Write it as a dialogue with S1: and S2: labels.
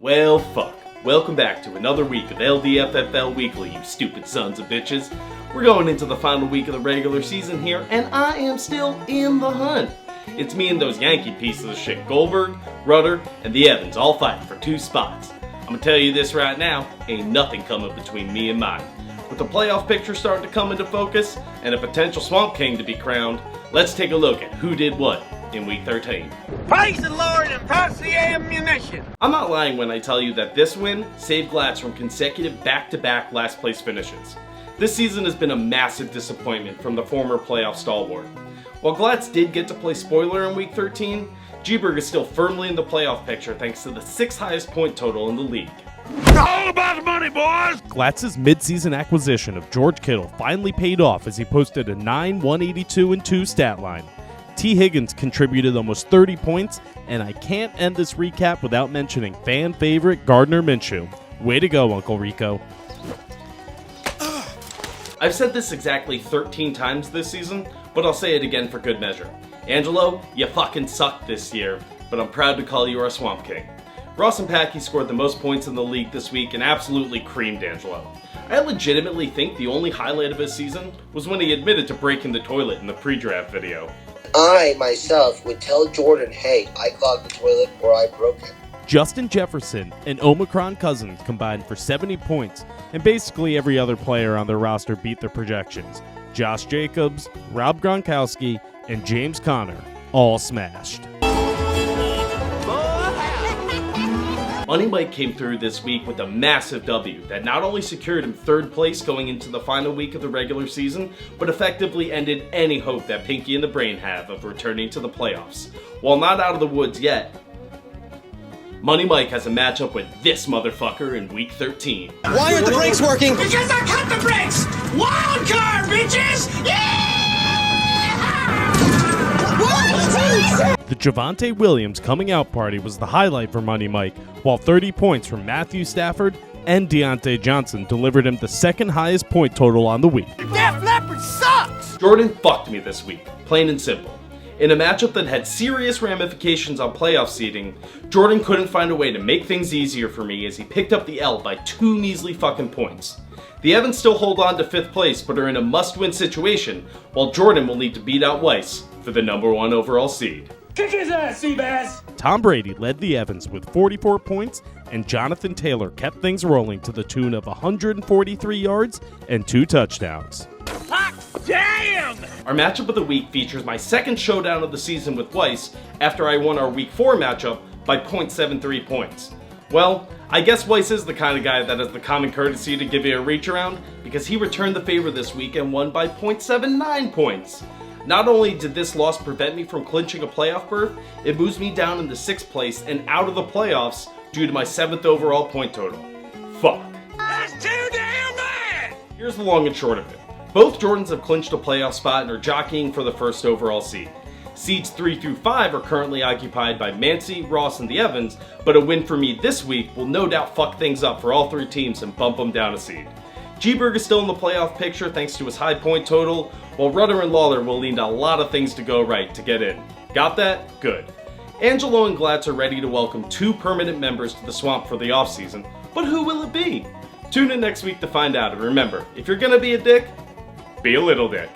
S1: Well, fuck. Welcome back to another week of LDFFL Weekly, you stupid sons of bitches. We're going into the final week of the regular season here, and I am still in the hunt. It's me and those Yankee pieces of shit, Goldberg, Rudder, and the Evans, all fighting for 2 spots. I'm gonna tell you this right now, ain't nothing coming between me and mine. With the playoff picture starting to come into focus, and a potential Swamp King to be crowned, let's take a look at who did what in week 13.
S2: Praise the Lord and pass the ammunition!
S1: I'm not lying when I tell you that this win saved Glatz from consecutive back-to-back last place finishes. This season has been a massive disappointment from the former playoff stalwart. While Glatz did get to play spoiler in week 13, G-Berg is still firmly in the playoff picture thanks to the 6th highest point total in the league.
S2: All about the money, boys!
S3: Glatz's mid-season acquisition of George Kittle finally paid off as he posted a 182 stat line. T. Higgins contributed almost 30 points, and I can't end this recap without mentioning fan favorite Gardner Minshew. Way to go, Uncle Rico.
S1: I've said this exactly 13 times this season, but I'll say it again for good measure. Angelo, you fucking sucked this year, but I'm proud to call you our Swamp King. Ross and Packy scored the most points in the league this week and absolutely creamed Angelo. I legitimately think the only highlight of his season was when he admitted to breaking the toilet in the pre-draft video.
S4: I, myself, would tell Jordan, hey, I clogged the toilet or I broke it.
S3: Justin Jefferson and Omicron Cousins combined for 70 points, and basically every other player on their roster beat their projections. Josh Jacobs, Rob Gronkowski, and James Conner all smashed.
S1: Money Mike came through this week with a massive W that not only secured him 3rd place going into the final week of the regular season, but effectively ended any hope that Pinky and the Brain have of returning to the playoffs. While not out of the woods yet, Money Mike has a matchup with this motherfucker in week 13.
S5: Why aren't the brakes working?
S2: Because I cut the brakes! Wild card, bitches! Yeah!
S3: The Javonte Williams coming out party was the highlight for Money Mike, while 30 points from Matthew Stafford and Deontay Johnson delivered him the 2nd highest point total on the week.
S2: Def Leppard sucks!
S1: Jordan fucked me this week, plain and simple. In a matchup that had serious ramifications on playoff seeding, Jordan couldn't find a way to make things easier for me as he picked up the L by 2 measly fucking points. The Evans still hold on to 5th place but are in a must-win situation, while Jordan will need to beat out Weiss for the number 1 overall seed.
S2: Kick his ass, Seabass!
S3: Tom Brady led the Evans with 44 points, and Jonathan Taylor kept things rolling to the tune of 143 yards and 2 touchdowns.
S2: Hot damn!
S1: Our matchup of the week features my 2nd showdown of the season with Weiss after I won our week 4 matchup by 0.73 points. Well, I guess Weiss is the kind of guy that has the common courtesy to give you a reach around because he returned the favor this week and won by 0.79 points. Not only did this loss prevent me from clinching a playoff berth, it moves me down into 6th place and out of the playoffs due to my 7th overall point total. Fuck.
S2: That's too damn bad!
S1: Here's the long and short of it. Both Jordans have clinched a playoff spot and are jockeying for the 1st overall seed. Seeds 3 through 5 are currently occupied by Mancy, Ross, and the Evans, but a win for me this week will no doubt fuck things up for all 3 teams and bump them down a seed. G-Berg is still in the playoff picture thanks to his high point total, while Rudder and Lawler will need a lot of things to go right to get in. Got that? Good. Angelo and Glatz are ready to welcome 2 permanent members to the swamp for the offseason, but who will it be? Tune in next week to find out, and remember, if you're gonna be a dick, be a little dick.